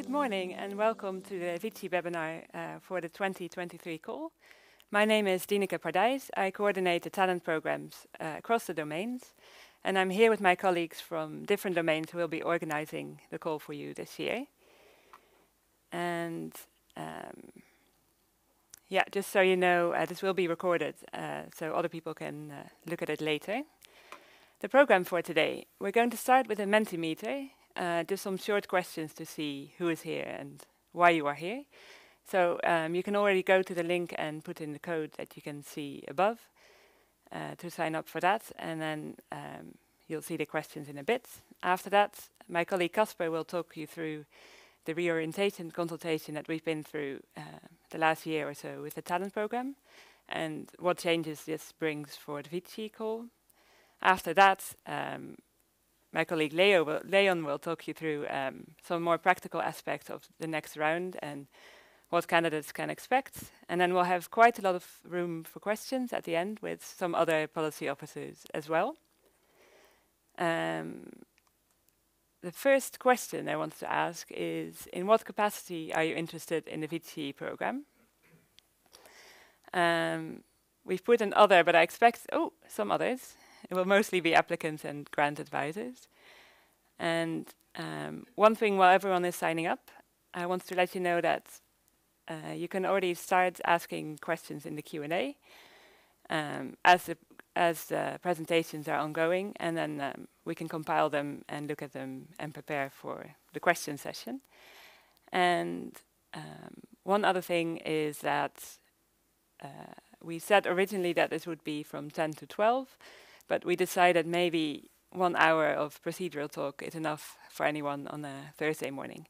Good morning and welcome to the Vici webinar for the 2023 call. My name is Dineke Pardijs. I coordinate the talent programs across the domains, and I'm here with my colleagues from different domains who will be organizing the call for you this year. And yeah, just so you know, this will be recorded so other people can look at it later. The program for today, we're going to start with a Mentimeter. Just some short questions to see who is here and why you are here. So you can already go to the link and put in the code that you can see above to sign up for that, and then you'll see the questions in a bit. After that, my colleague Casper will talk you through the reorientation consultation that we've been through the last year or so with the talent program, and what changes this brings for the Vici call. After that, my colleague Leon will talk you through some more practical aspects of the next round and what candidates can expect. And then we'll have quite a lot of room for questions at the end with some other policy officers as well. The first question I want to ask is, in what capacity are you interested in the Vici program? We've put an other, but I expect, some others. It will mostly be applicants and grant advisors. And one thing while everyone is signing up, I want to let you know that you can already start asking questions in the Q&A as the presentations are ongoing, and then we can compile them and look at them and prepare for the question session. And one other thing is that we said originally that this would be from 10 to 12, but we decided maybe 1 hour of procedural talk is enough for anyone on a Thursday morning.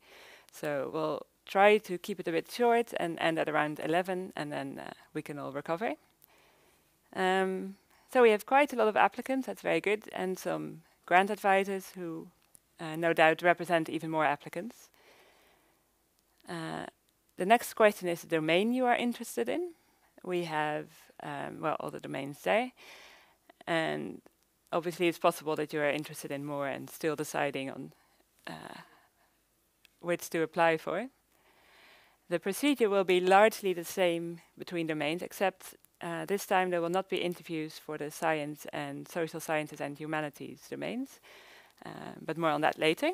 So we'll try to keep it a bit short and end at around 11, and then we can all recover. So we have quite a lot of applicants, that's very good, and some grant advisors who no doubt represent even more applicants. The next question is the domain you are interested in. We have, all the domains there. And obviously it's possible that you are interested in more and still deciding on which to apply for. The procedure will be largely the same between domains, except this time there will not be interviews for the science and social sciences and humanities domains, but more on that later.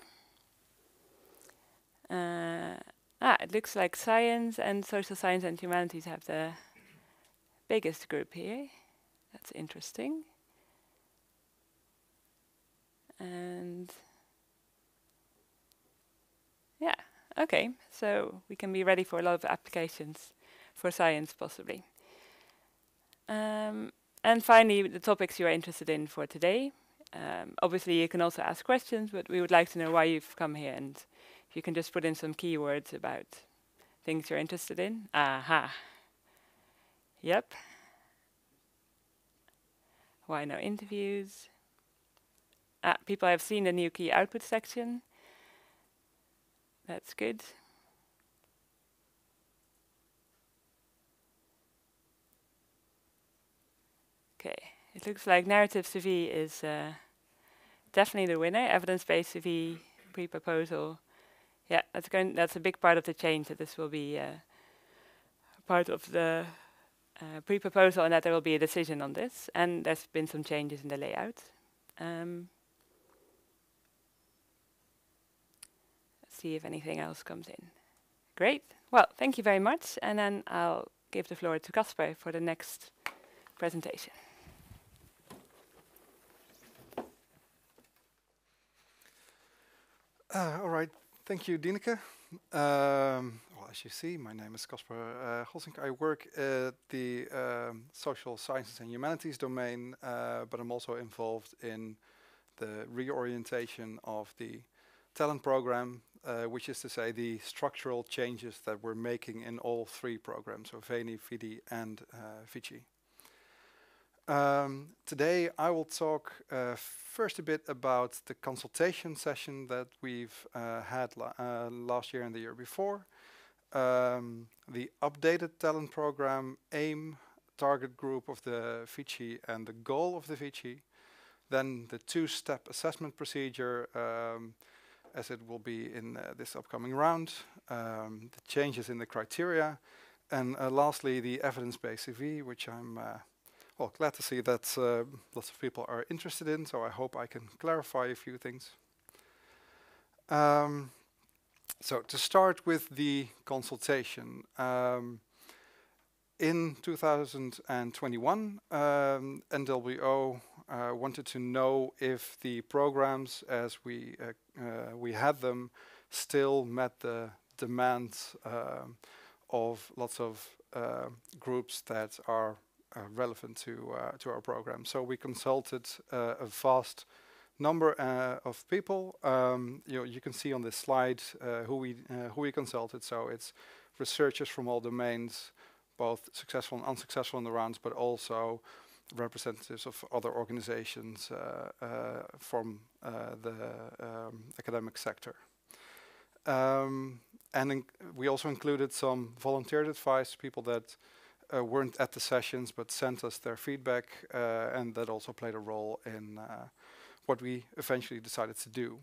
It looks like science and social science and humanities have the biggest group here. That's interesting. And yeah, okay, so we can be ready for a lot of applications for science possibly. And finally, the topics you are interested in for today. Obviously you can also ask questions, but we would like to know why you've come here, and if you can just put in some keywords about things you're interested in. Aha. Yep. Why no interviews? People have seen the new key output section. That's good. Okay, it looks like narrative CV is definitely the winner. Evidence-based CV, pre-proposal. Yeah, that's a big part of the change, that this will be part of the pre-proposal, and that there will be a decision on this. And there's been some changes in the layout. See if anything else comes in. Great. Well, thank you very much. And then I'll give the floor to Casper for the next presentation. All right. Thank you, Dineke. Well, as you see, my name is Casper Gossink. I work at the social sciences and humanities domain, but I'm also involved in the reorientation of the talent program, which is to say the structural changes that we're making in all three programs, so VENI, VIDI and Vici. Today I will talk first a bit about the consultation session that we've had last year and the year before, the updated talent program, aim, target group of the Vici and the goal of the Vici, then the two-step assessment procedure, as it will be in this upcoming round, the changes in the criteria, and lastly, the evidence-based CV, which I'm well, glad to see that lots of people are interested in, so I hope I can clarify a few things. So to start with the consultation, in 2021, NWO wanted to know if the programs as we had them still met the demands of lots of groups that are relevant to our program. So we consulted a vast number of people. You can see on this slide who we consulted. So it's researchers from all domains, both successful and unsuccessful in the rounds, but also representatives of other organizations from the academic sector. And we also included some volunteered advice, people that weren't at the sessions but sent us their feedback, and that also played a role in what we eventually decided to do.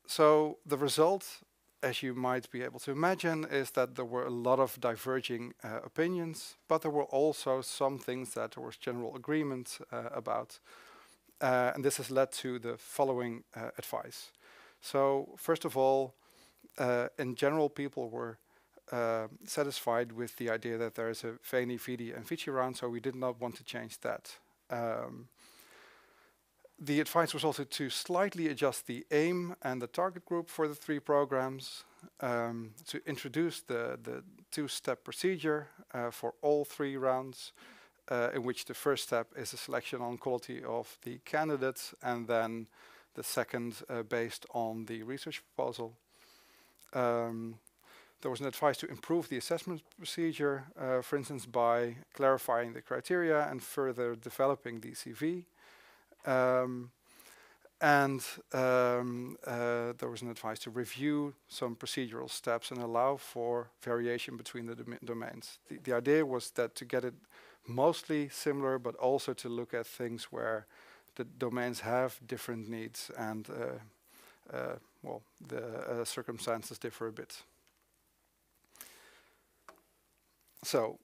So the result, as you might be able to imagine, is that there were a lot of diverging opinions, but there were also some things that there was general agreement about. And this has led to the following advice. So first of all, in general, people were satisfied with the idea that there is a Veni, Vidi and Vici round, so we did not want to change that. The advice was also to slightly adjust the aim and the target group for the 3 programs, to introduce the two-step procedure for all 3 rounds, in which the first step is a selection on quality of the candidates, and then the second based on the research proposal. There was an advice to improve the assessment procedure, for instance, by clarifying the criteria and further developing the CV. There was an advice to review some procedural steps and allow for variation between the domains. The idea was that to get it mostly similar, but also to look at things where the domains have different needs and well, the circumstances differ a bit. So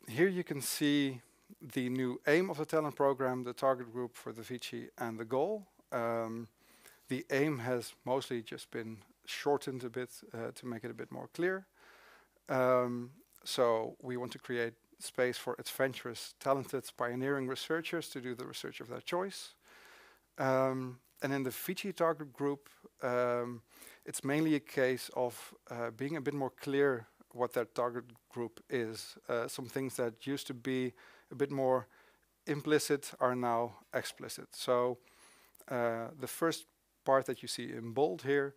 here you can see the new aim of the talent program, the target group for the Vici, and the goal. The aim has mostly just been shortened a bit to make it a bit more clear. So we want to create space for adventurous, talented, pioneering researchers to do the research of their choice. And in the Vici target group, it's mainly a case of being a bit more clear what that target group is. Some things that used to be a bit more implicit are now explicit. So the first part that you see in bold here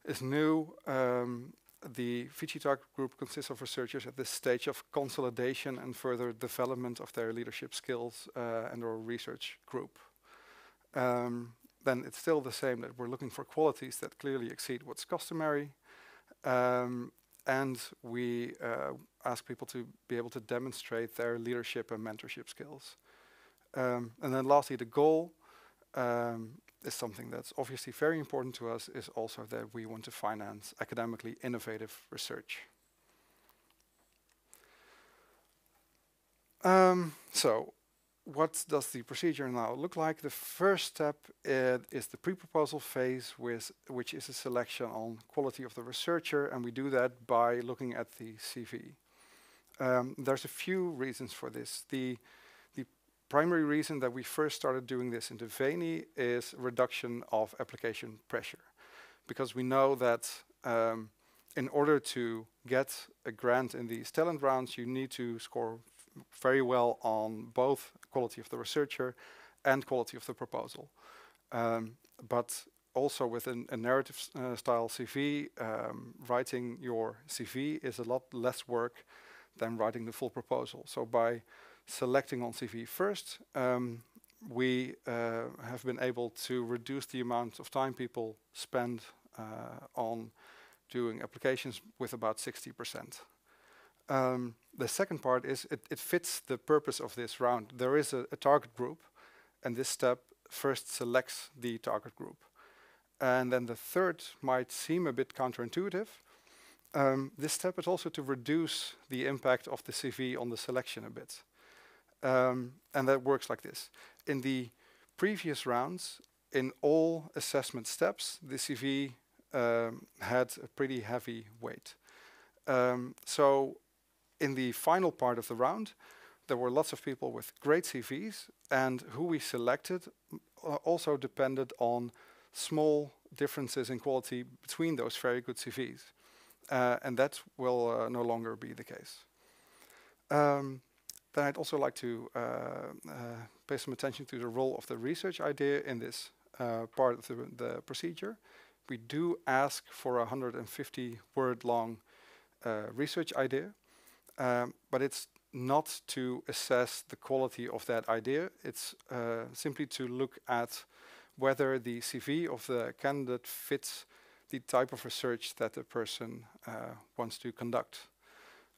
is new. The Vici target group consists of researchers at this stage of consolidation and further development of their leadership skills and our research group. Then it's still the same, that we're looking for qualities that clearly exceed what's customary. And we ask people to be able to demonstrate their leadership and mentorship skills. And then lastly, the goal is something that's obviously very important to us, is also that we want to finance academically innovative research. So what does the procedure now look like? The first step is the pre-proposal phase, which is a selection on quality of the researcher, and we do that by looking at the CV. There's a few reasons for this. The primary reason that we first started doing this in the Veni is reduction of application pressure, because we know that in order to get a grant in these talent rounds, you need to score very well on both quality of the researcher and quality of the proposal. But also with a narrative style CV, writing your CV is a lot less work than writing the full proposal. So by selecting on CV first, we have been able to reduce the amount of time people spend on doing applications with about 60%. The second part is it fits the purpose of this round. There is a target group, and this step first selects the target group. And then the third might seem a bit counterintuitive. This step is also to reduce the impact of the CV on the selection a bit. And that works like this. In the previous rounds, in all assessment steps, the CV had a pretty heavy weight. So in the final part of the round, there were lots of people with great CVs, and who we selected also depended on small differences in quality between those very good CVs. And that will no longer be the case. Then I'd also like to pay some attention to the role of the research idea in this part of the procedure. We do ask for a 150-word-long research idea, but it's not to assess the quality of that idea. It's simply to look at whether the CV of the candidate fits the type of research that the person wants to conduct.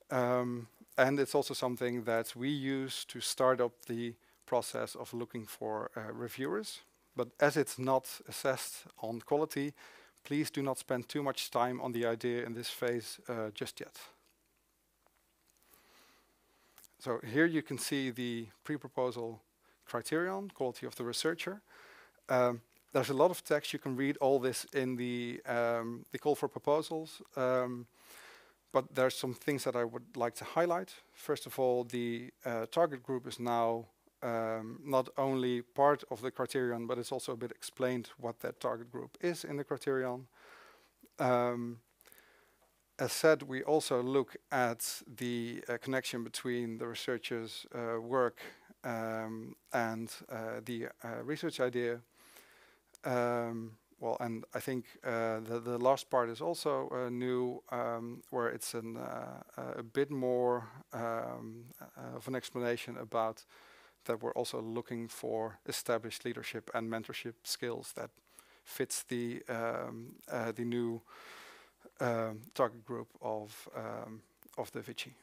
And it's also something that we use to start up the process of looking for reviewers. But as it's not assessed on quality, please do not spend too much time on the idea in this phase just yet. So here you can see the pre-proposal criterion, quality of the researcher. There's a lot of text. You can read all this in the call for proposals. But there's some things that I would like to highlight. First of all, the target group is now not only part of the criterion, but it's also a bit explained what that target group is in the criterion. As said, we also look at the connection between the researcher's work and the research idea. Well, and I think the last part is also new, where it's a bit more of an explanation about that we're also looking for established leadership and mentorship skills that fits the new target group of the Vici.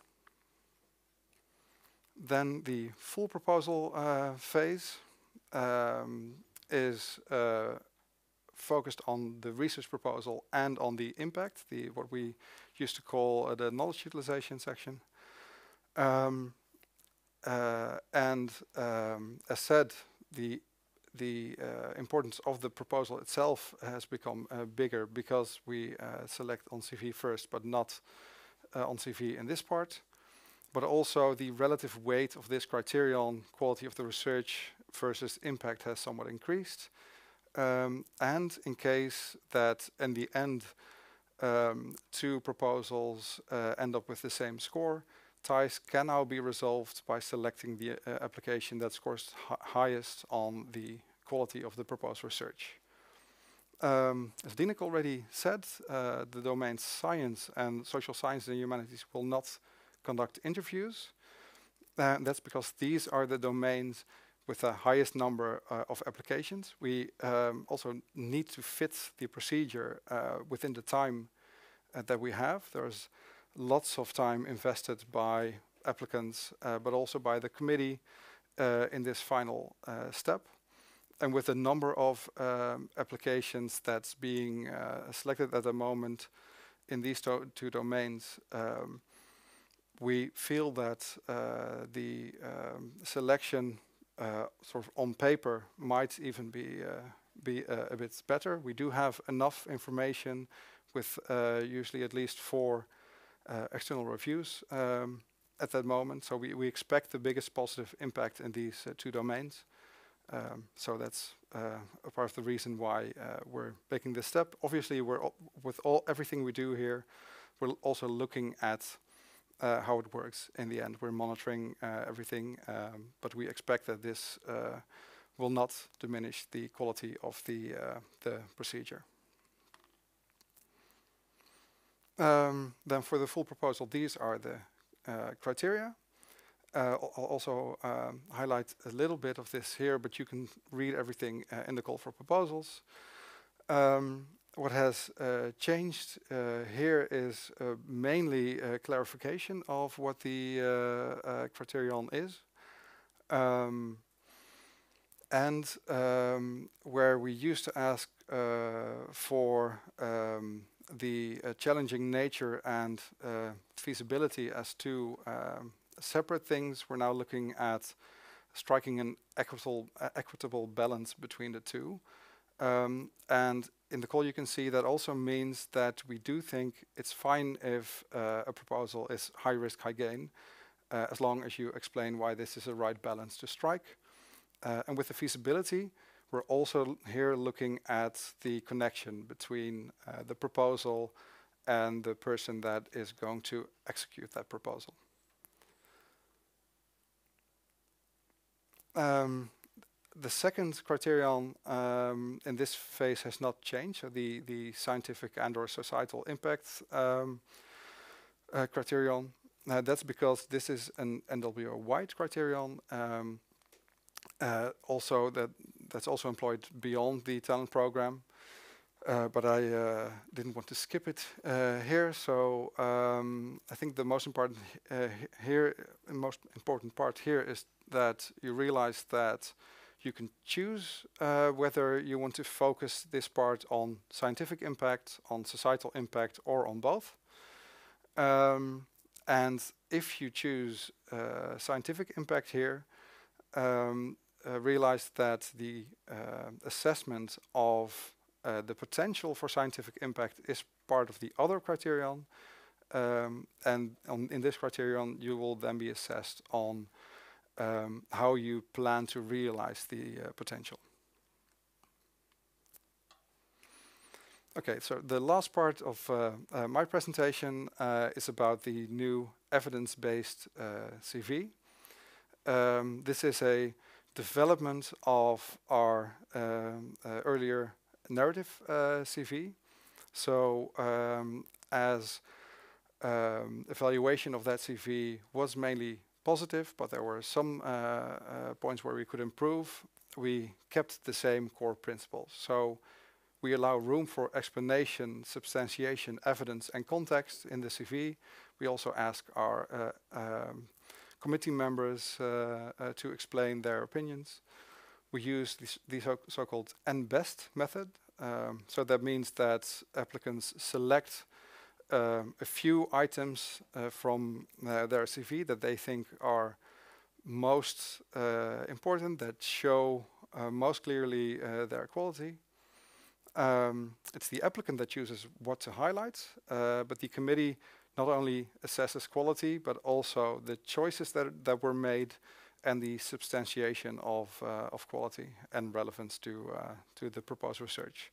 Then the full proposal phase is focused on the research proposal and on the impact, what we used to call the knowledge utilization section. As said, the importance of the proposal itself has become bigger because we select on CV first, but not on CV in this part. But also the relative weight of this criterion, quality of the research versus impact, has somewhat increased. And in case that in the end two proposals end up with the same score, ties can now be resolved by selecting the application that scores highest on the quality of the proposed research. As Dineke already said, the domains science and social sciences and humanities will not conduct interviews. That's because these are the domains with the highest number of applications. We also need to fit the procedure within the time that we have. There's lots of time invested by applicants, but also by the committee in this final step. And with the number of applications that's being selected at the moment in these two domains, we feel that the selection sort of on paper might even be a bit better. We do have enough information with usually at least 4 external reviews at that moment. So we expect the biggest positive impact in these 2 domains. So that's a part of the reason why we're making this step. Obviously, with everything we do here, we're also looking at how it works in the end. We're monitoring everything, but we expect that this will not diminish the quality of the procedure. Then for the full proposal, these are the criteria. I'll also highlight a little bit of this here, but you can read everything in the call for proposals. What has changed here is mainly clarification of what the criterion is. and where we used to ask for the challenging nature and feasibility as two separate things, we're now looking at striking an equitable balance between the two. And in the call you can see that also means that we do think it's fine if a proposal is high risk, high gain, as long as you explain why this is a right balance to strike. And with the feasibility, we're also here looking at the connection between the proposal and the person that is going to execute that proposal. The second criterion in this phase has not changed, so the scientific and or societal impact criterion. That's because this is an NWO-wide criterion. Also, that's also employed beyond the talent program, but I didn't want to skip it here. So I think the most important part here is that you realize that you can choose whether you want to focus this part on scientific impact, on societal impact, or on both. And if you choose scientific impact here, realize that the assessment of the potential for scientific impact is part of the other criterion, and in this criterion you will then be assessed on how you plan to realize the potential. Okay, so the last part of my presentation is about the new evidence-based CV. This is a development of our earlier narrative CV. So as evaluation of that CV was mainly positive, but there were some points where we could improve. We kept the same core principles. So we allow room for explanation, substantiation, evidence, and context in the CV. We also ask our committee members to explain their opinions. We use the so-called NBEST method. So that means that applicants select a few items from their CV that they think are most important, that show most clearly their quality. It's the applicant that chooses what to highlight, but the committee not only assesses quality, but also the choices that were made and the substantiation of quality and relevance to the proposed research.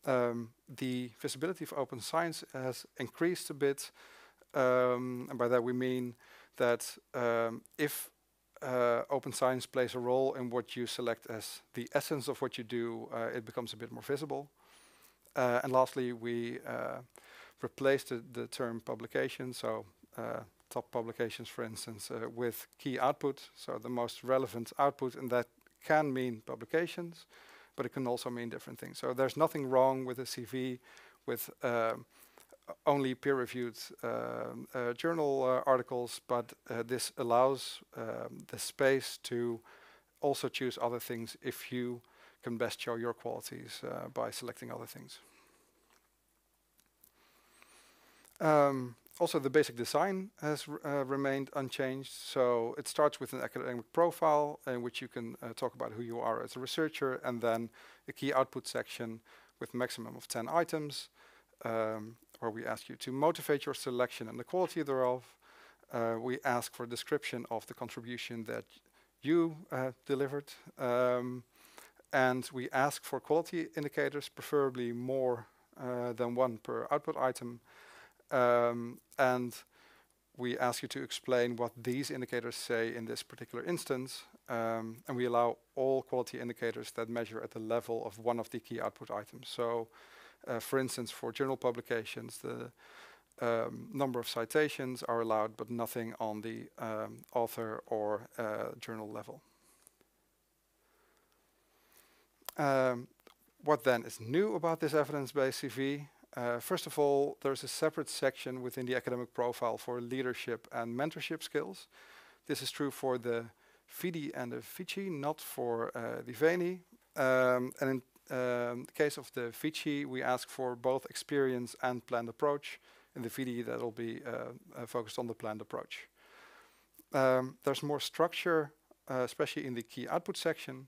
The visibility of open science has increased a bit, and by that we mean that if open science plays a role in what you select as the essence of what you do, it becomes a bit more visible. And lastly, we replaced the term publication, so top publications, for instance, with key output, so the most relevant output, and that can mean publications, but it can also mean different things. So there's nothing wrong with a CV with only peer-reviewed journal articles, but this allows the space to also choose other things if you can best show your qualities by selecting other things. Also, the basic design has remained unchanged. So it starts with an academic profile in which you can talk about who you are as a researcher, and then a key output section with maximum of 10 items, where we ask you to motivate your selection and the quality thereof. We ask for a description of the contribution that you delivered. And we ask for quality indicators, preferably more than one per output item. And we ask you to explain what these indicators say in this particular instance. And we allow all quality indicators that measure at the level of one of the key output items. So, for instance, for journal publications, the number of citations are allowed, but nothing on the author or journal level. What then is new about this evidence-based CV? First of all, there's a separate section within the academic profile for leadership and mentorship skills. This is true for the FIDI and the Vici, not for the VENI. And in the case of the Vici, we ask for both experience and planned approach. In the VD, that will be focused on the planned approach. There's more structure, especially in the key output section,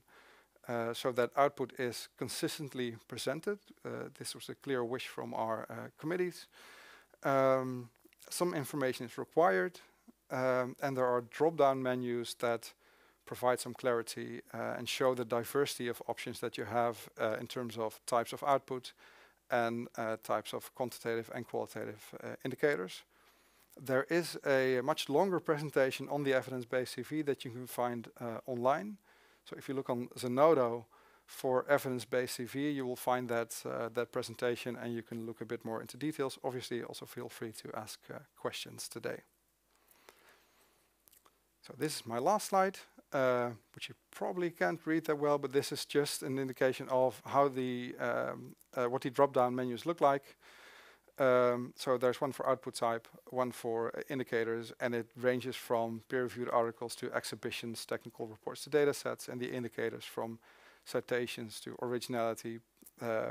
so that output is consistently presented. This was a clear wish from our committees. Some information is required, and there are drop-down menus that provide some clarity and show the diversity of options that you have in terms of types of output and types of quantitative and qualitative indicators. There is a much longer presentation on the evidence-based CV that you can find online. So if you look on Zenodo for evidence-based CV, you will find that that presentation, and you can look a bit more into details. Obviously, also feel free to ask questions today. So this is my last slide, which you probably can't read that well, but this is just an indication of how the what the drop-down menus look like. So there's one for output type, one for indicators, and it ranges from peer-reviewed articles to exhibitions, technical reports to data sets, and the indicators from citations to originality,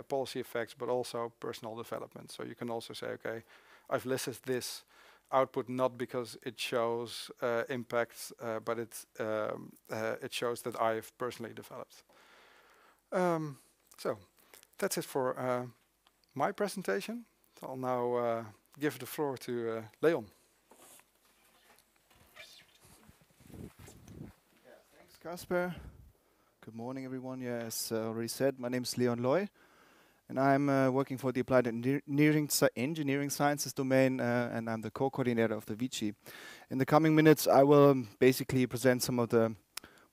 policy effects, but also personal development. So you can also say, okay, I've listed this output not because it shows impact, but it shows that I've personally developed. So that's it for my presentation. So I'll now give the floor to Leon. Yeah, thanks, Casper. Good morning, everyone. Yeah, as already said, my name is Leon Loy, and I'm working for the Applied Engineering Sciences domain, and I'm the co-coordinator of the Vici. In the coming minutes, I will basically present some of the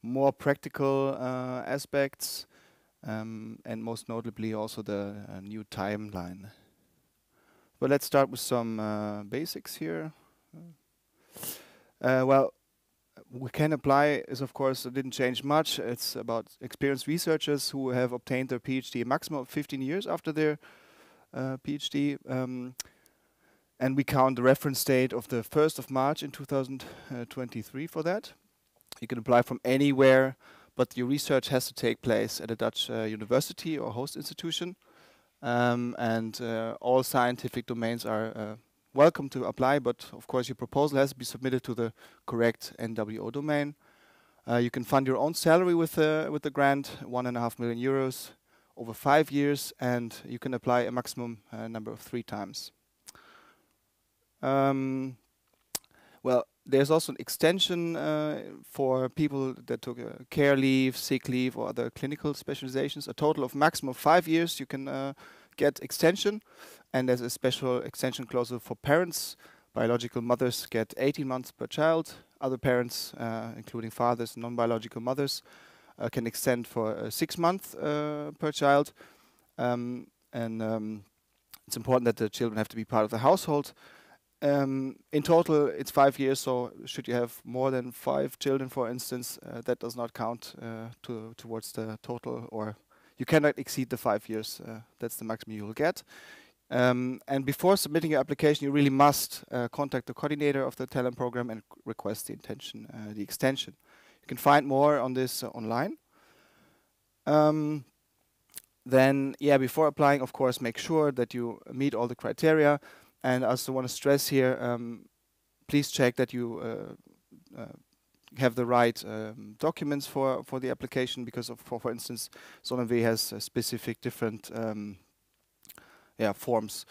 more practical aspects, and most notably also the new timeline. But let's start with some basics here. Well, we can apply is, of course, it didn't change much. It's about experienced researchers who have obtained their PhD a maximum of 15 years after their PhD. And we count the reference date of the 1st of March in 2023 for that. You can apply from anywhere, but your research has to take place at a Dutch university or host institution. And all scientific domains are welcome to apply, but of course your proposal has to be submitted to the correct NWO domain. You can fund your own salary with the grant, 1.5 million euros over 5 years, and you can apply a maximum number of 3 times. Well, there's also an extension for people that took care leave, sick leave, or other clinical specializations. A total of maximum of 5 years you can get extension, and there's a special extension clause for parents. Biological mothers get 18 months per child. Other parents, including fathers, non-biological mothers, can extend for 6 months per child. It's important that the children have to be part of the household. In total, it's 5 years, so should you have more than 5 children, for instance, that does not count towards the total, or you cannot exceed the 5 years. That's the maximum you will get. And before submitting your application, you really must contact the coordinator of the talent program and request the extension. You can find more on this online. Then, yeah, before applying, of course, make sure that you meet all the criteria. And I also want to stress here, please check that you have the right documents for the application, because for instance, Sonnenweh has specific different forms.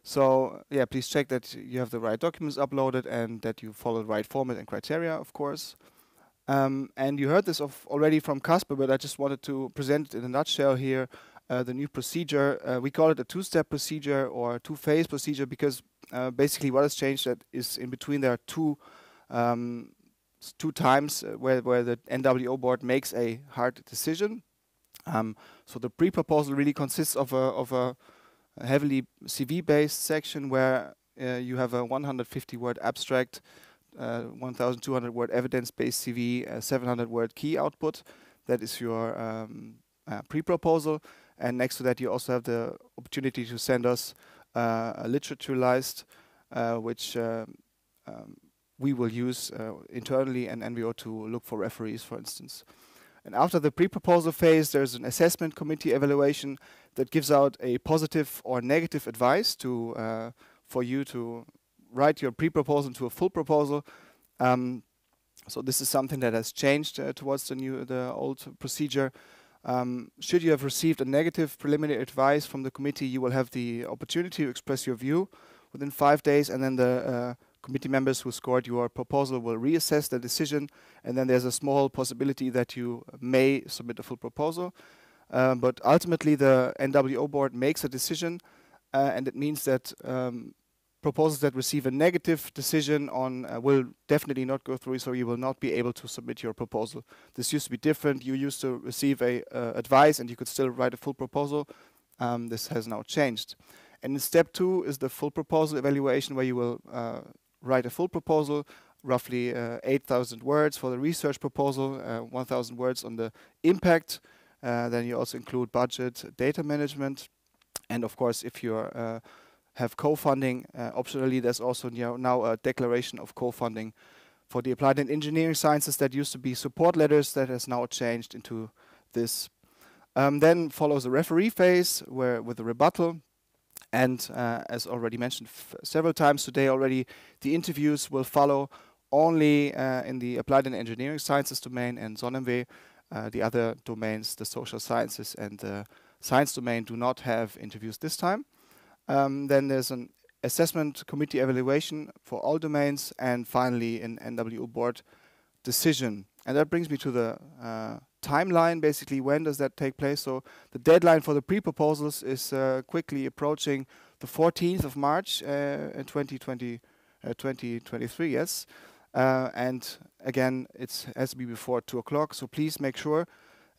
So yeah, please check that you have the right documents uploaded and that you follow the right format and criteria, of course. And you heard this already from Casper, but I just wanted to present it in a nutshell here. The new procedure, we call it a 2-step procedure or 2-phase procedure, because basically what has changed that is in between there are two times where the NWO board makes a hard decision. So the pre-proposal really consists of a heavily CV-based section where you have a 150-word abstract, 1,200-word evidence-based CV, 700-word key output. That is your pre-proposal. And next to that, you also have the opportunity to send us a literature list, which we will use internally and NWO to look for referees, for instance. And after the pre-proposal phase, there's an assessment committee evaluation that gives out a positive or negative advice to for you to write your pre-proposal into a full proposal. So this is something that has changed towards the old procedure. Should you have received a negative preliminary advice from the committee, you will have the opportunity to express your view within 5 days, and then the committee members who scored your proposal will reassess the decision, and then there's a small possibility that you may submit a full proposal. But ultimately the NWO board makes a decision, and it means that proposals that receive a negative decision on will definitely not go through, so you will not be able to submit your proposal. This used to be different. You used to receive a advice and you could still write a full proposal. This has now changed. And in step 2 is the full proposal evaluation, where you will write a full proposal, roughly 8,000 words for the research proposal, 1,000 words on the impact. Then you also include budget, data management, and of course, if you have co-funding, optionally, there's also now a declaration of co-funding for the applied and engineering sciences that used to be support letters that has now changed into this. Then follows the referee phase, where with the rebuttal. And as already mentioned several times today already, the interviews will follow only in the applied and engineering sciences domain and SonMW. The other domains, the social sciences and the science domain, do not have interviews this time. Then there's an assessment committee evaluation for all domains, and finally an NWO board decision. And that brings me to the timeline. Basically, when does that take place? So the deadline for the pre-proposals is quickly approaching the 14th of March in 2023, yes. And again, it has to be before 2 o'clock, so please make sure,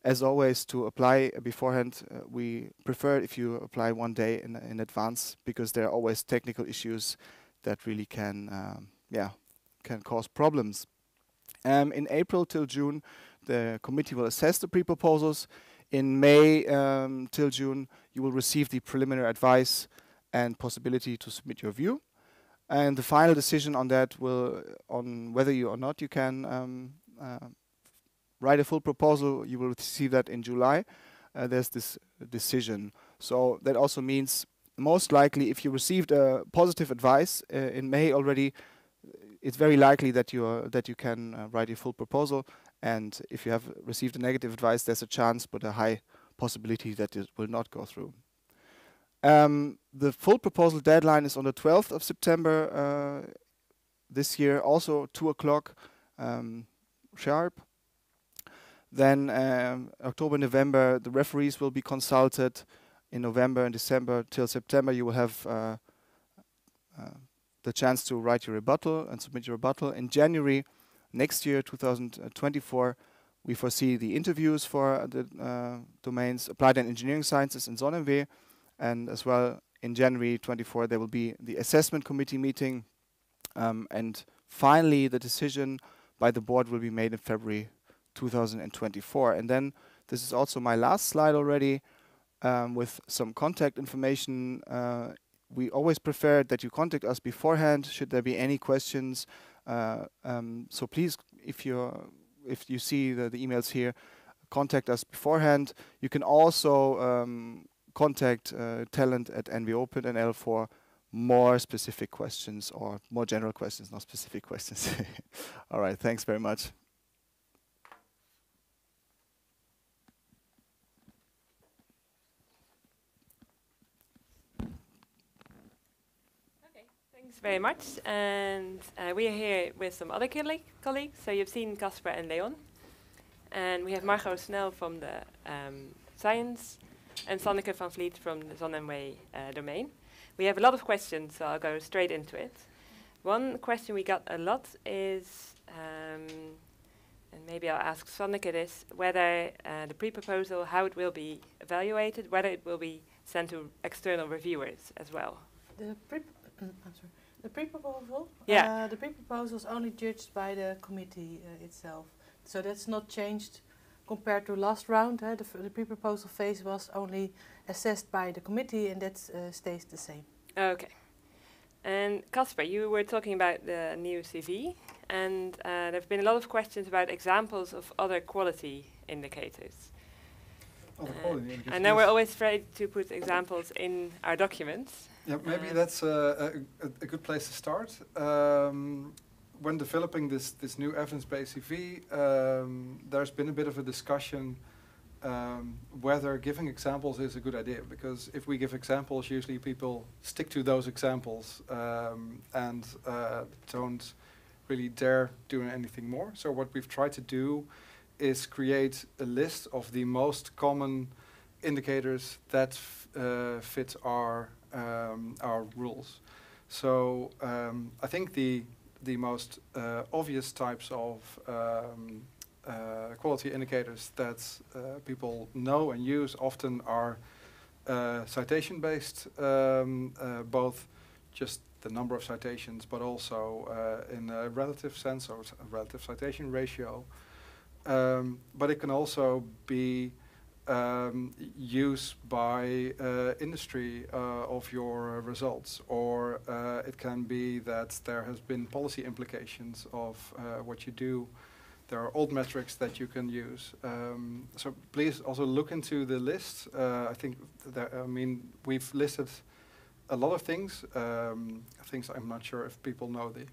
as always, to apply beforehand. We prefer if you apply 1 day in advance, because there are always technical issues that really can cause problems. In April till June, the committee will assess the pre-proposals. In May till June, you will receive the preliminary advice and possibility to submit your view. And the final decision on that on whether you or not you can write a full proposal, you will receive that in July. There's this decision. So that also means, most likely, if you received a positive advice in May already, it's very likely that you can write a full proposal. And if you have received a negative advice, there's a chance, but a high possibility that it will not go through. The full proposal deadline is on the 12th of September this year, also 2 o'clock sharp. Then October, November, the referees will be consulted. In November and December till September, you will have the chance to write your rebuttal and submit your rebuttal. In January next year, 2024, we foresee the interviews for the domains applied and engineering sciences and SonMW. And as well, in January 24, there will be the assessment committee meeting. And finally, the decision by the board will be made in February 2024. And then, this is also my last slide already, with some contact information. We always prefer that you contact us beforehand should there be any questions. So please, if you see the emails here, contact us beforehand. You can also contact talent at NWO.nl for more specific questions, or more general questions, not specific questions. All right, thanks very much. Thanks very much. And we are here with some other colleagues. So you've seen Casper and Leon. And we have Margot Snell from the science, and Sanneke van Vliet from the SonMW domain. We have a lot of questions, so I'll go straight into it. One question we got a lot is, and maybe I'll ask Sanneke this, whether the pre-proposal, how it will be evaluated, whether it will be sent to external reviewers as well. The pre-proposal? Yeah. The pre-proposal is only judged by the committee itself. So that's not changed compared to last round. The pre-proposal phase was only assessed by the committee, and that stays the same. Okay. And Casper, you were talking about the new CV, and there have been a lot of questions about examples of other quality indicators. I know we're always afraid to put examples in our documents. Yeah, maybe that's a good place to start. When developing this new evidence-based CV, there's been a bit of a discussion whether giving examples is a good idea, because if we give examples, usually people stick to those examples and don't really dare do anything more. So what we've tried to do is create a list of the most common indicators that fit our rules. So I think the most obvious types of quality indicators that people know and use often are citation-based, both just the number of citations, but also in a relative sense, or a relative citation ratio. But it can also be use by industry of your results, or it can be that there has been policy implications of what you do. There are old metrics that you can use. So please also look into the list. I think that, we've listed a lot of things. Things I'm not sure if people know the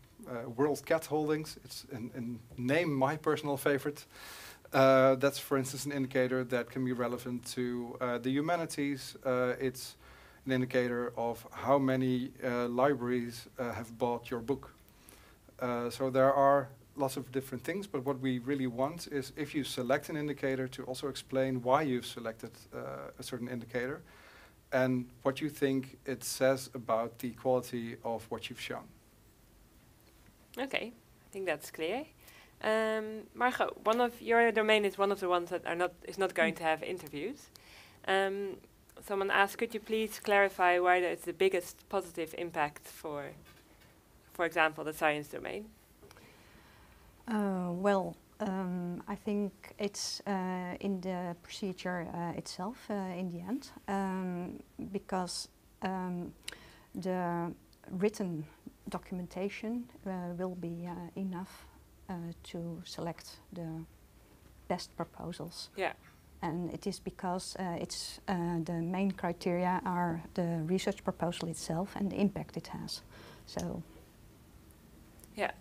World Cat Holdings. It's in name my personal favorite. That's, for instance, an indicator that can be relevant to the humanities. It's an indicator of how many libraries have bought your book. So there are lots of different things, but what we really want is, if you select an indicator, to also explain why you've selected a certain indicator and what you think it says about the quality of what you've shown. Okay, I think that's clear. Margot, your domain is one of the ones that is not going to have interviews. Someone asked, could you please clarify why there's the biggest positive impact for example, the science domain? I think it's in the procedure itself in the end, because the written documentation will be enough to select the best proposals. Yeah. And it is because it's the main criteria are the research proposal itself and the impact it has. So. Yeah,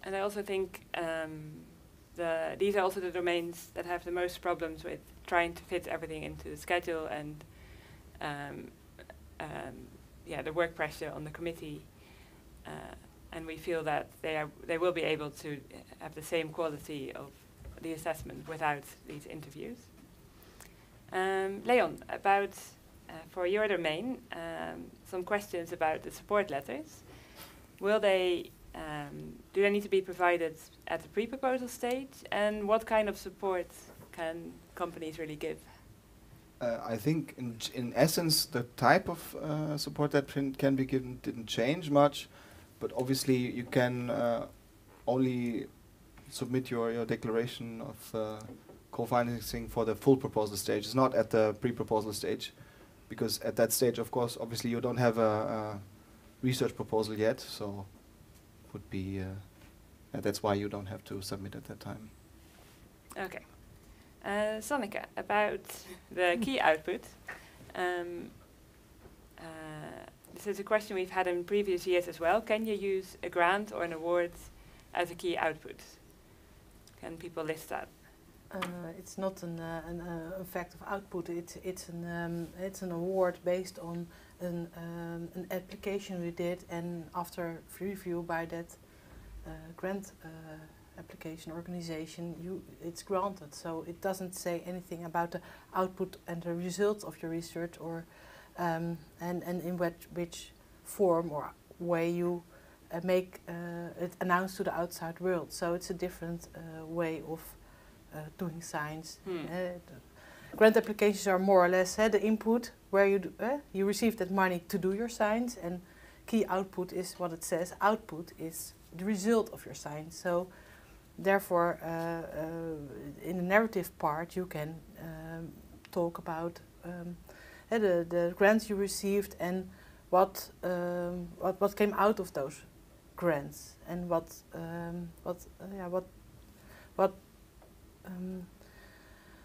and I also think these are also the domains that have the most problems with trying to fit everything into the schedule and the work pressure on the committee. And we feel that they will be able to have the same quality of the assessment without these interviews. Leon, about for your domain, some questions about the support letters. Will they do they need to be provided at the pre-proposal stage, and what kind of support can companies really give? I think in essence the type of support that can be given didn't change much, but obviously you can only submit your declaration of co-financing for the full proposal stage. It's not at the pre-proposal stage, because at that stage, of course, obviously you don't have a research proposal yet, so would be that's why you don't have to submit at that time. Okay. Sanneke, about the key output. This is a question we've had in previous years as well. Can you use a grant or an award as a key output? Can people list that? It's not an fact of output. It's an award based on an application we did, and after review by that grant application organization, it's granted. So it doesn't say anything about the output and the results of your research, or and in which form or way you make it announced to the outside world. So it's a different way of doing science. Grant applications are more or less the input where you receive that money to do your science, and key output is what it says. Output is the result of your science. So therefore, in the narrative part, you can talk about the grants you received and what came out of those grants and what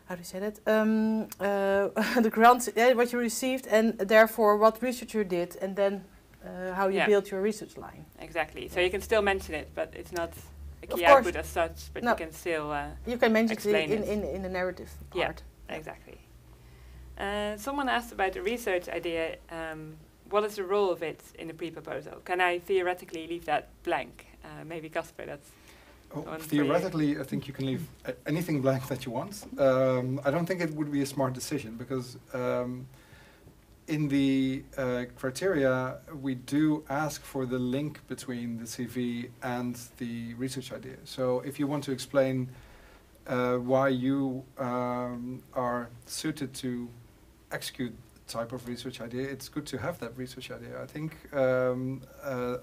how do you say that? The grants, what you received, and therefore what research you did, and then how you built your research line. Exactly. So you can still mention it, but it's not a key course. output as such. But you can still you can mention explain it in the narrative part. Yeah, exactly. Someone asked about the research idea. What is the role of it in the pre-proposal? Can I theoretically leave that blank? Maybe Casper, that's. Theoretically, I think you can leave anything blank that you want. I don't think it would be a smart decision because in the criteria, we do ask for the link between the CV and the research idea. So if you want to explain why you are suited to execute the type of research idea, it's good to have that research idea. I think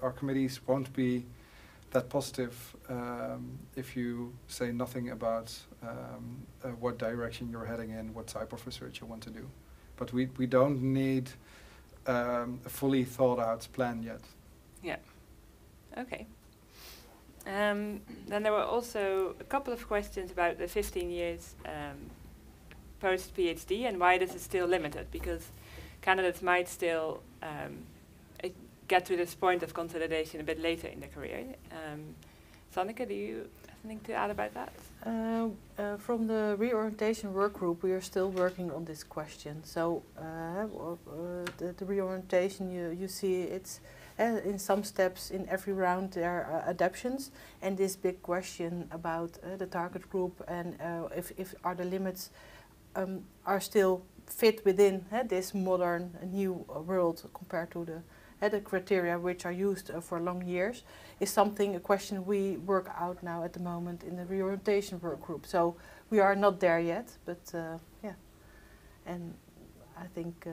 our committees won't be that positive if you say nothing about what direction you're heading in, what type of research you want to do. But we don't need a fully thought out plan yet. Yeah. Okay. Then there were also a couple of questions about the 15 years post PhD and why this is still limited, because candidates might still get to this point of consolidation a bit later in their career. Sanneke, do you have anything to add about that? From the reorientation work group, we are still working on this question. So the reorientation, you see it's in some steps in every round there are adaptations, and this big question about the target group and if are the limits are still fit within this modern new world compared to the criteria which are used for long years, is a question we work out now at the moment in the reorientation work group. So we are not there yet, but yeah. And I think,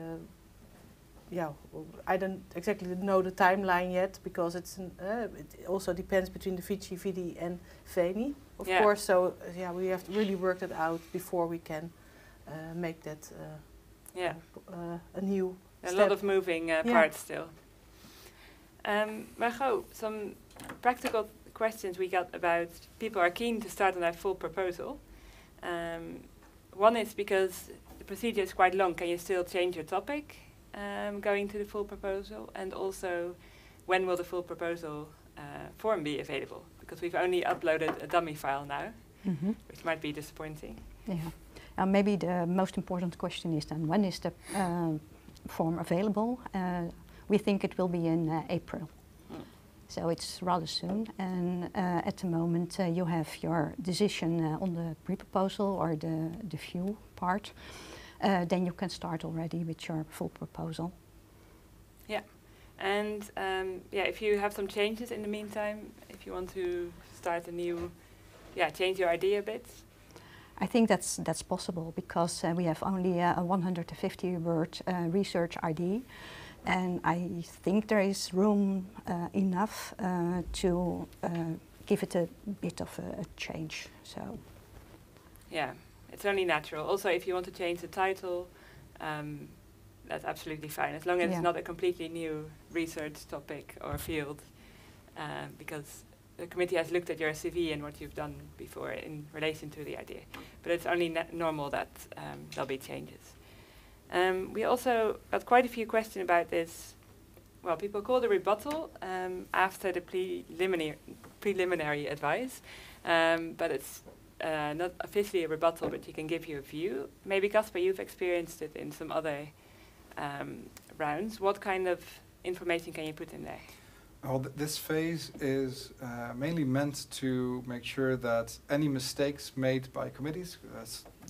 I don't exactly know the timeline yet because it also depends between the Vici, VD and Veni, of course. So yeah, we have to really work that out before we can make that a new a step. lot of moving parts still. Margot, some practical questions we got about people are keen to start on their full proposal. One is because the procedure is quite long, can you still change your topic going to the full proposal? And also, when will the full proposal form be available? Because we've only uploaded a dummy file now, which might be disappointing. Yeah. Maybe the most important question is then, when is the form available? We think it will be in April. So it's rather soon. And at the moment you have your decision on the pre-proposal or the view part. Then you can start already with your full proposal. Yeah. And if you have some changes in the meantime, if you want to start a new, change your idea a bit. I think that's possible because we have only a 150-word research ID. And I think there is room enough to give it a bit of a change. So, yeah, it's only natural. Also, if you want to change the title, that's absolutely fine, as long as it's not a completely new research topic or field, because the committee has looked at your CV and what you've done before in relation to the idea. But it's only normal that there'll be changes. We also got quite a few questions about this. Well, people call the rebuttal after the preliminary advice, but it's not officially a rebuttal, but you can give your view. Maybe Casper, you've experienced it in some other rounds. What kind of information can you put in there? Well, this phase is mainly meant to make sure that any mistakes made by committees,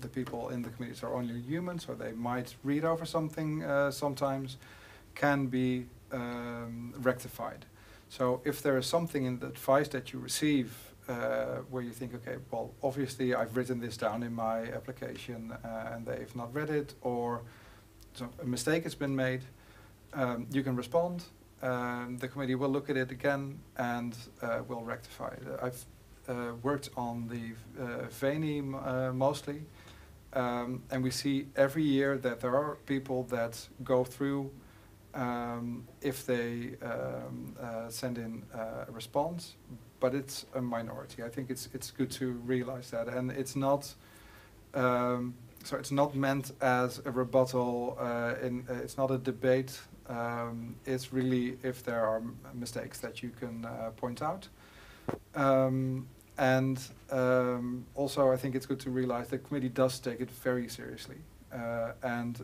the people in the committees are only human, so they might read over something sometimes, can be rectified. So if there is something in the advice that you receive where you think, okay, well, obviously I've written this down in my application and they've not read it, or so a mistake has been made, you can respond. The committee will look at it again and will rectify it. I've worked on the Veni mostly, and we see every year that there are people that go through if they send in a response, but it's a minority. I think it's good to realize that, and it's not so it's not meant as a rebuttal. It's not a debate. It's really if there are mistakes that you can point out. And also, I think it's good to realize the committee does take it very seriously. And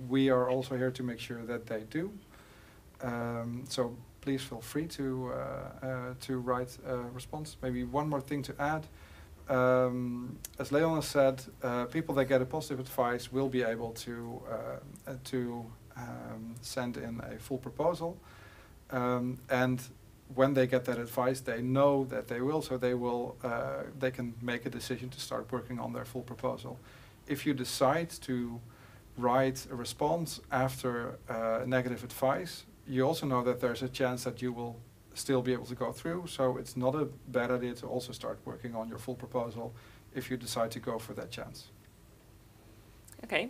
we are also here to make sure that they do. So please feel free to write a response. Maybe one more thing to add. As Leon has said, people that get a positive advice will be able to send in a full proposal. And when they get that advice, they know that they will, so they can make a decision to start working on their full proposal. If you decide to write a response after negative advice, you also know that there's a chance that you will still be able to go through, so it's not a bad idea to also start working on your full proposal if you decide to go for that chance. Okay.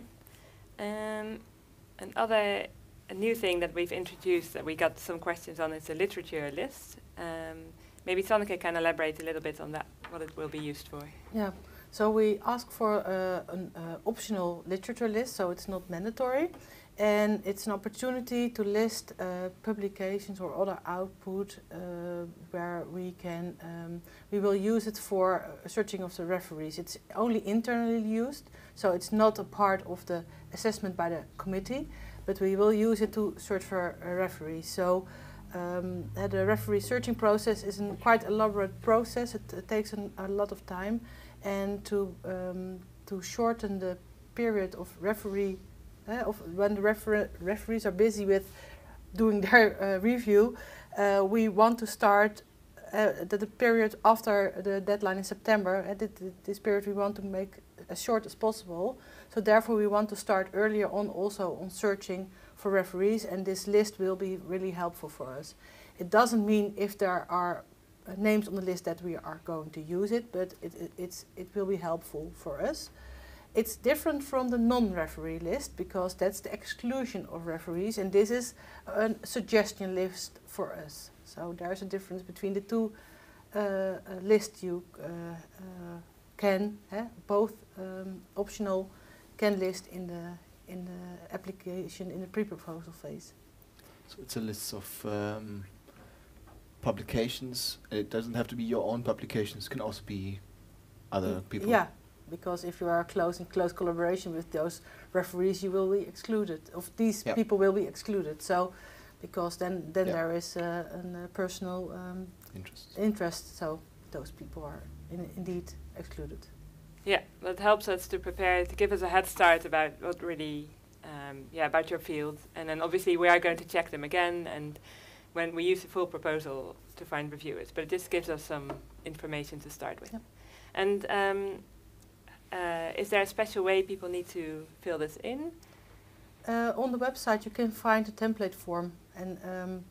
A new thing that we've introduced that we got some questions on is the literature list. Maybe Sanneke can elaborate a little bit on that, what it will be used for. Yeah, so we ask for an optional literature list, so it's not mandatory. And it's an opportunity to list publications or other output where we will use it for searching of the referees. It's only internally used, so it's not a part of the assessment by the committee, but we will use it to search for referees. So the referee searching process is a quite elaborate process. It takes a lot of time, and to shorten the period of referee when the referees are busy with doing their review, we want to start the period after the deadline in September. This period we want to make as short as possible. So therefore we want to start earlier on also on searching for referees, and this list will be really helpful for us. It doesn't mean if there are names on the list that we are going to use it, but it will be helpful for us. It's different from the non-referee list because that's the exclusion of referees, and this is a suggestion list for us. So there's a difference between the two lists. You can both optional can list in the application in the pre-proposal phase. So it's a list of publications. It doesn't have to be your own publications. It can also be other people. Yeah. Because if you are in close collaboration with those referees, you will be excluded. Of these people will be excluded. So, because then there is a personal interest. So those people are indeed excluded. Yeah, that helps us to prepare, to give us a head start about what really, about your field. And then obviously we are going to check them again, and when we use the full proposal to find reviewers. But it just gives us some information to start with. Yep. And is there a special way people need to fill this in? On the website you can find a template form, and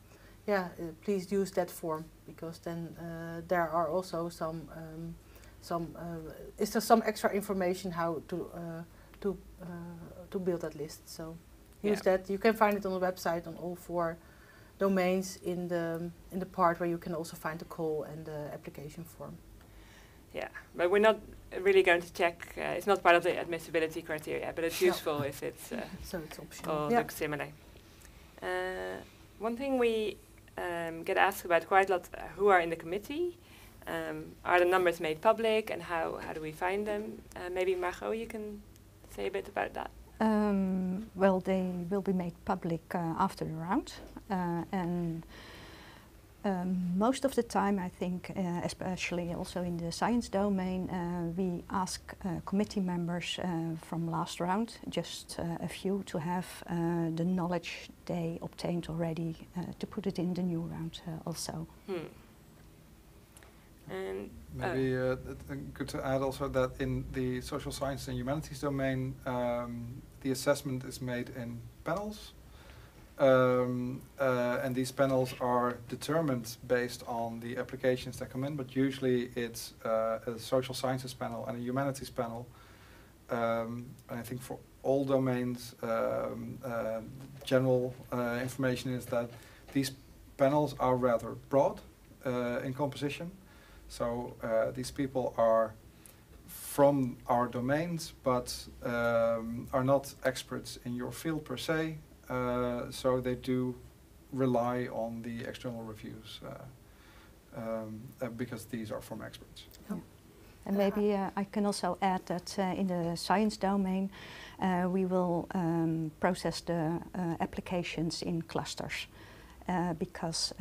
please use that form, because then there are also some extra information how to build that list. So use that. You can find it on the website on all 4 domains in the part where you can also find the call and the application form. Yeah, but we're not really going to check. It's not part of the admissibility criteria, but it's useful if it's so it's optional. All looks similar. One thing we get asked about quite a lot: who are in the committee? Are the numbers made public, and how do we find them? Maybe Margot, you can say a bit about that. Well, they will be made public after the round, and. Most of the time, I think, especially also in the science domain, we ask committee members from last round, just a few, to have the knowledge they obtained already to put it in the new round also. And maybe good to add also that in the social science and humanities domain, the assessment is made in panels. And these panels are determined based on the applications that come in, but usually it's a social sciences panel and a humanities panel and I think for all domains, general information is that these panels are rather broad in composition. So these people are from our domains, but are not experts in your field per se. So they do rely on the external reviews because these are from experts. Yeah. And maybe I can also add that in the science domain, we will process the applications in clusters. Because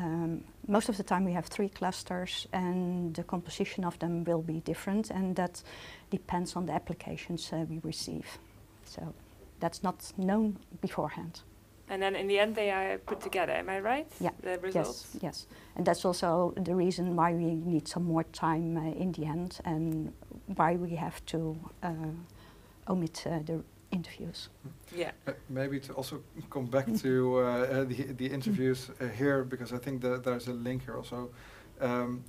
most of the time we have 3 clusters and the composition of them will be different, and that depends on the applications we receive. So that's not known beforehand. And then in the end they are put together, am I right? Yeah. The results? Yes, yes. And that's also the reason why we need some more time in the end, and why we have to omit the interviews. Yeah. Maybe to also come back to the interviews here, because I think that there's a link here also.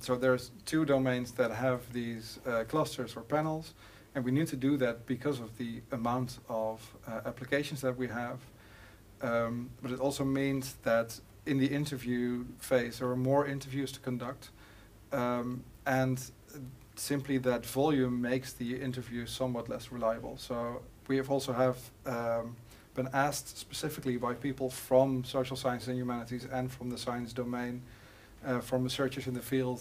So there's 2 domains that have these clusters or panels, and we need to do that because of the amount of applications that we have. But it also means that in the interview phase there are more interviews to conduct, and simply that volume makes the interview somewhat less reliable. So we have also been asked specifically by people from social sciences and humanities and from the science domain, from researchers in the field,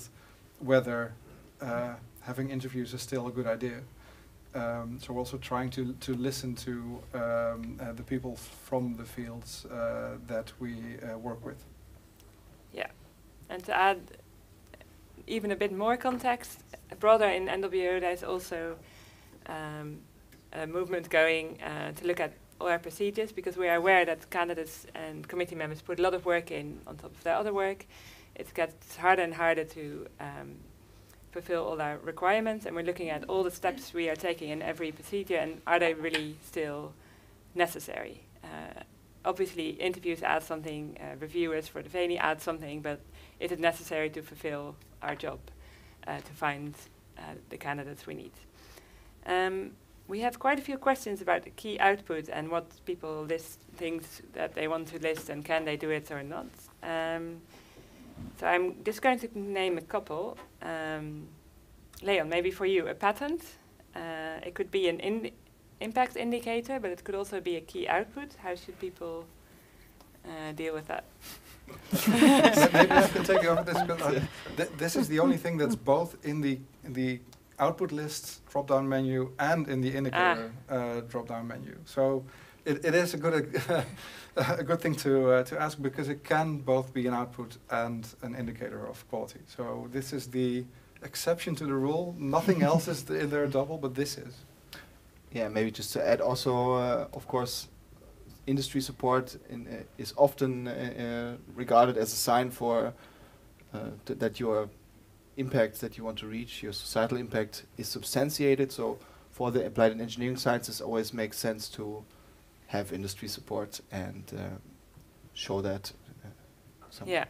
whether having interviews is still a good idea. So we're also trying to listen to the people from the fields that we work with. Yeah, and to add even a bit more context, broader in NWO, there's also a movement going to look at all our procedures, because we are aware that candidates and committee members put a lot of work in on top of their other work. It gets harder and harder to fulfill all our requirements, and we're looking at all the steps we are taking in every procedure, and are they really still necessary? Obviously, interviews add something, reviewers for the VENI add something, but is it necessary to fulfill our job, to find the candidates we need? We have quite a few questions about the key output and what people list, things that they want to list, and can they do it or not. So I'm just going to name a couple. Leon, maybe for you, a patent. It could be an impact indicator, but it could also be a key output. How should people deal with that? Maybe I can take over this, because this is the only thing that's both in the output list drop-down menu and in the indicator drop-down menu. So it is a good a good thing to ask, because it can both be an output and an indicator of quality. So this is the exception to the rule. Nothing else is in there double, but this is. Yeah, maybe just to add also, of course, industry support is often regarded as a sign for that your impact that you want to reach, your societal impact, is substantiated. So for the applied and engineering sciences, always makes sense to have industry support and show that. Yeah.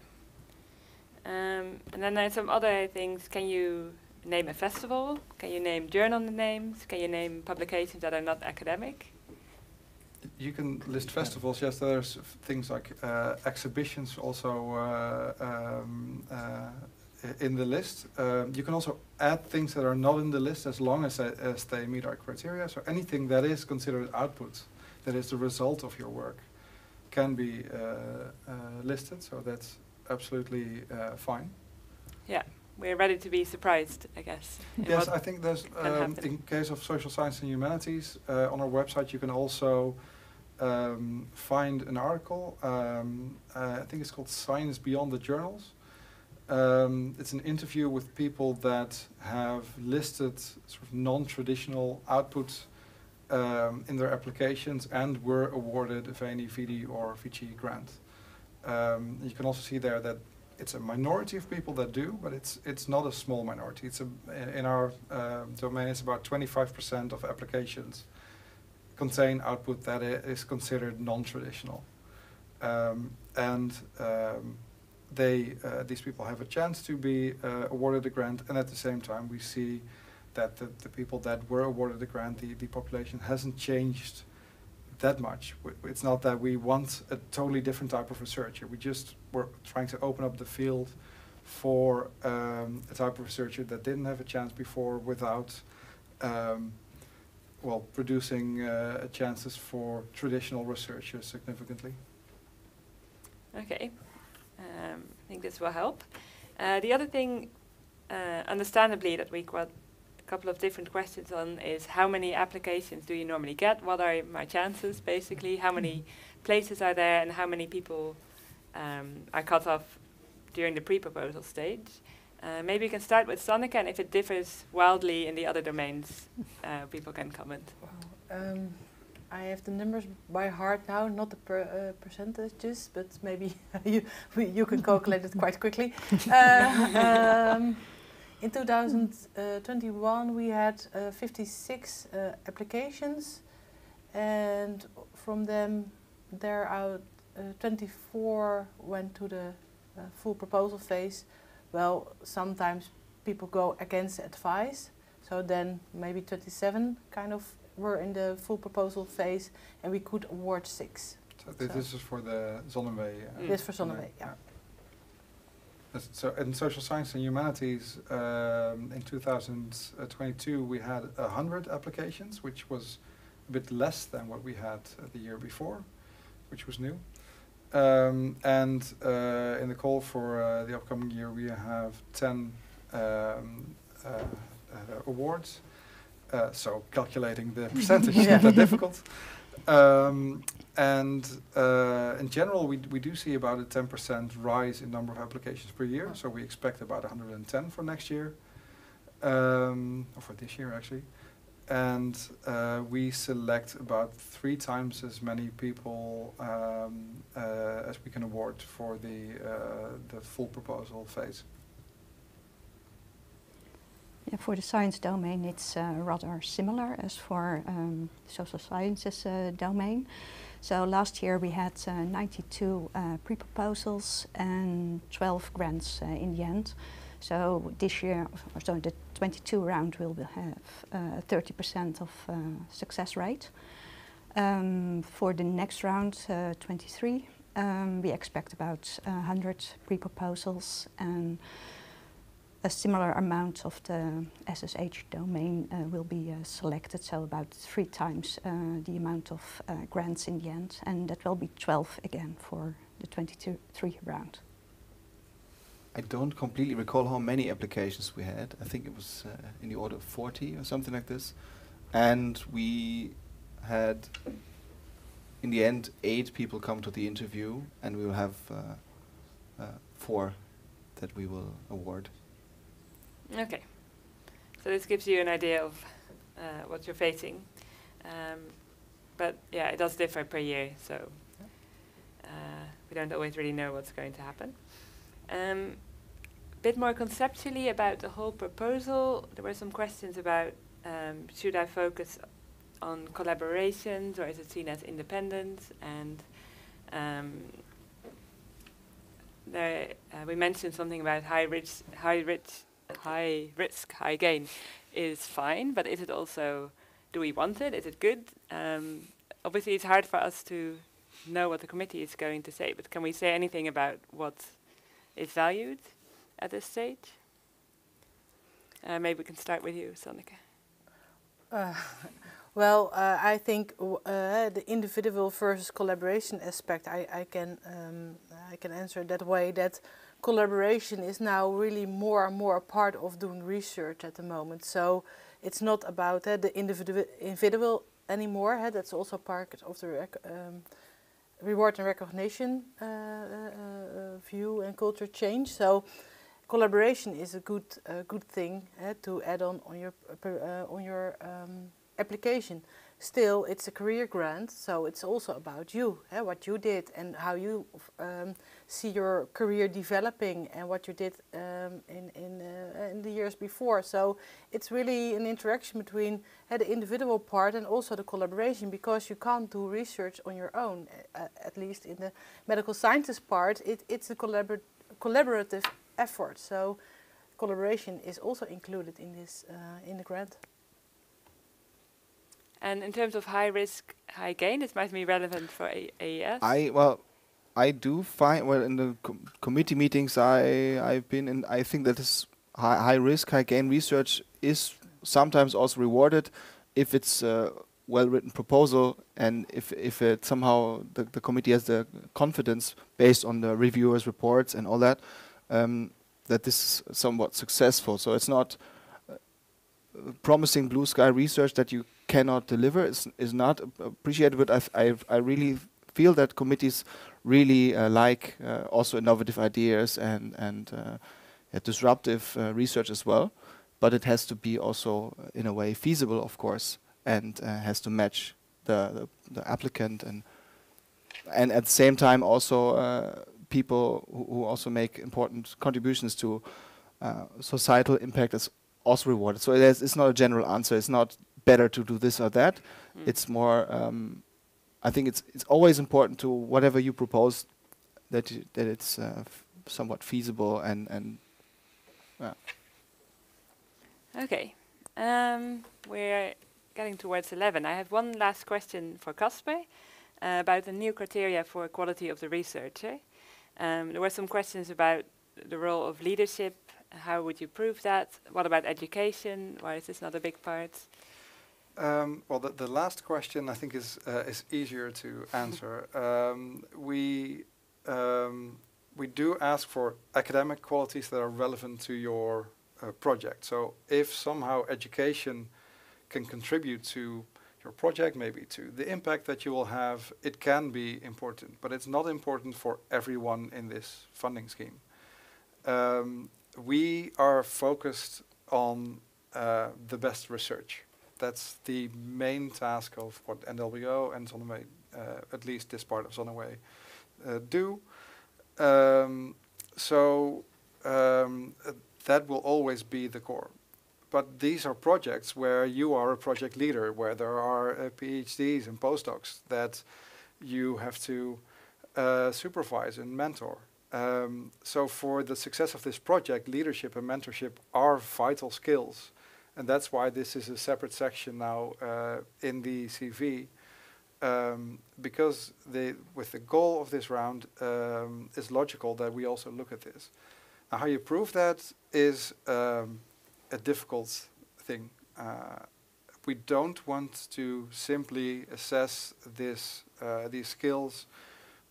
And then there's some other things. Can you name a festival? Can you name journal names? Can you name publications that are not academic? You can list festivals. Yes, there's things like exhibitions also in the list. You can also add things that are not in the list as long as they meet our criteria. So anything that is considered output, that is the result of your work, can be listed. So that's absolutely fine. Yeah, we're ready to be surprised, I guess. Yes, I think there's, in case of social science and humanities, on our website you can also find an article. I think it's called Science Beyond the Journals. It's an interview with people that have listed sort of non-traditional outputs in their applications and were awarded a VENI, VD or Vici grant. You can also see there that it's a minority of people that do, but it's not a small minority. It's in our domain, it's about 25% of applications contain output that is considered non-traditional, these people have a chance to be awarded a grant, and at the same time we see that the people that were awarded the grant, the population hasn't changed that much. It's not that we want a totally different type of researcher. We just were trying to open up the field for a type of researcher that didn't have a chance before without reducing chances for traditional researchers significantly. Okay, I think this will help. The other thing, understandably, that we got a couple of different questions on is how many applications do you normally get? What are my chances, basically? How many places are there, and how many people are cut off during the pre-proposal stage? Maybe you can start with Sanneke, and if it differs wildly in the other domains, people can comment. I have the numbers by heart now, not the percentages, but maybe you can calculate it quite quickly. In 2021, we had 56 applications, and from them, 24 went to the full proposal phase. Well, sometimes people go against advice, so then maybe 27 kind of were in the full proposal phase, and we could award 6. So this is for the Zonneweg. This for Zonneweg, yeah. So in social science and humanities, in 2022 we had 100 applications, which was a bit less than what we had the year before, which was new. And in the call for the upcoming year, we have 10 awards. So calculating the percentage is not that difficult. In general, we do see about a 10% rise in number of applications per year. So we expect about 110 for next year, or for this year actually. And we select about 3 times as many people as we can award for the full proposal phase. Yeah, for the science domain, it's rather similar as for social sciences domain. So last year we had 92 pre-proposals and 12 grants in the end. So this year, so the 22 round will have 30% of success rate. For the next round, 23, we expect about 100 pre-proposals, and a similar amount of the SSH domain will be selected, so about 3 times the amount of grants in the end, and that will be 12 again for the 23 round. I don't completely recall how many applications we had. I think it was in the order of 40 or something like this. And we had, in the end, 8 people come to the interview, and we will have 4 that we will award. Okay, so this gives you an idea of what you're facing. But yeah, it does differ per year, so we don't always really know what's going to happen. A bit more conceptually about the whole proposal, there were some questions about should I focus on collaborations, or is it seen as independence? And there we mentioned something about high risk, high gain is fine, but is it also, do we want it? Is it good? Obviously it's hard for us to know what the committee is going to say, but can we say anything about what is valued at this stage? Maybe we can start with you, Sanneke. Well, I think the individual versus collaboration aspect, I can answer that way, that collaboration is now really more and more a part of doing research at the moment. So it's not about the individual anymore. That's also part of the reward and recognition view and culture change. So collaboration is a good thing to add on your application. Still, it's a career grant, so it's also about you, what you did and how you see your career developing and what you did in the years before. So it's really an interaction between the individual part and also the collaboration, because you can't do research on your own. At least in the medical sciences part, it's a collaborative effort. So collaboration is also included in this in the grant. And in terms of high risk, high gain, this might be relevant for AES. I do find, well, in the committee meetings I've been in, I think that this high risk, high gain research is sometimes also rewarded if it's a well-written proposal, and if it somehow the committee has the confidence based on the reviewers' reports and all that, that this is somewhat successful. So it's not promising blue sky research that you cannot deliver. Is not appreciated, but I really feel that committees really like also innovative ideas and disruptive research as well. But it has to be also in a way feasible, of course, and has to match the applicant and at the same time also people who also make important contributions to societal impact is also rewarded. So it's not a general answer. It's not better to do this or that. It's more. I think it's always important to whatever you propose that it's somewhat feasible and. Okay, we're getting towards 11. I have one last question for Casper about the new criteria for quality of the researcher. There were some questions about the role of leadership. How would you prove that? What about education? Why is this not a big part? Well, the last question I think is easier to answer. We do ask for academic qualities that are relevant to your project. So if somehow education can contribute to your project, maybe to the impact that you will have, it can be important, but it's not important for everyone in this funding scheme. We are focused on the best research. That's the main task of what NWO and Zonneweg, at least this part of Zonneweg, do. That will always be the core. But these are projects where you are a project leader, where there are PhDs and postdocs that you have to supervise and mentor. So for the success of this project, leadership and mentorship are vital skills. And that's why this is a separate section now in the CV, because with the goal of this round, it's logical that we also look at this. Now, how you prove that is a difficult thing. We don't want to simply assess these skills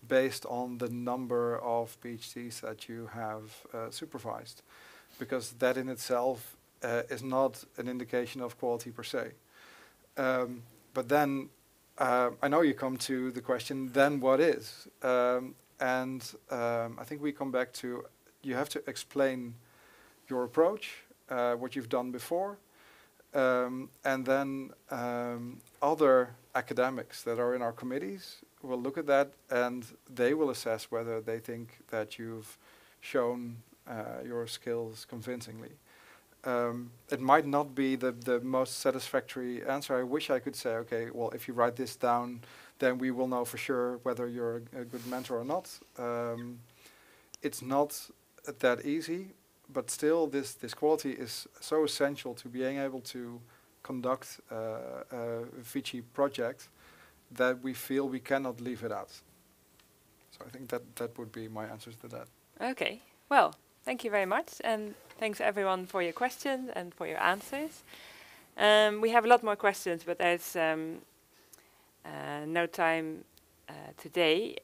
based on the number of PhDs that you have supervised, because that in itself is not an indication of quality per se. But then I know you come to the question, then what is? I think we come back to, you have to explain your approach, what you've done before, and then other academics that are in our committees will look at that and they will assess whether they think that you've shown your skills convincingly. It might not be the most satisfactory answer. I wish I could say, okay, well, if you write this down, then we will know for sure whether you're a good mentor or not. It's not that easy, but still this quality is so essential to being able to conduct a Vici project that we feel we cannot leave it out. So I think that would be my answers to that. Okay, well, thank you very much, and thanks everyone for your questions and for your answers. We have a lot more questions, but there's no time today.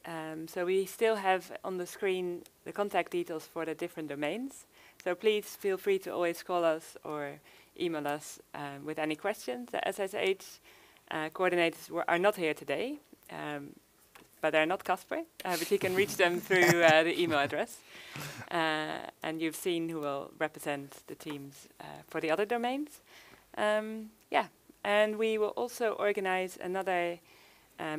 So we still have on the screen the contact details for the different domains. So please feel free to always call us or email us with any questions. The SSH coordinators are not here today, but they're not Casper, but you can reach them through the email address. And you've seen who will represent the teams for the other domains. Yeah, and we will also organize another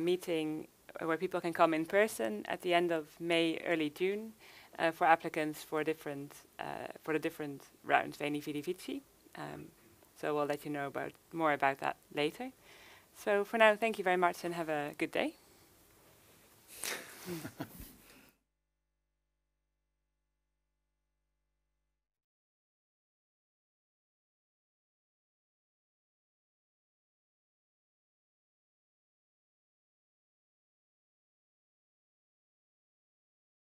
meeting where people can come in person at the end of May, early June, for applicants for the different rounds, Veni Vidi Vici. So we'll let you know more about that later. So for now, thank you very much and have a good day.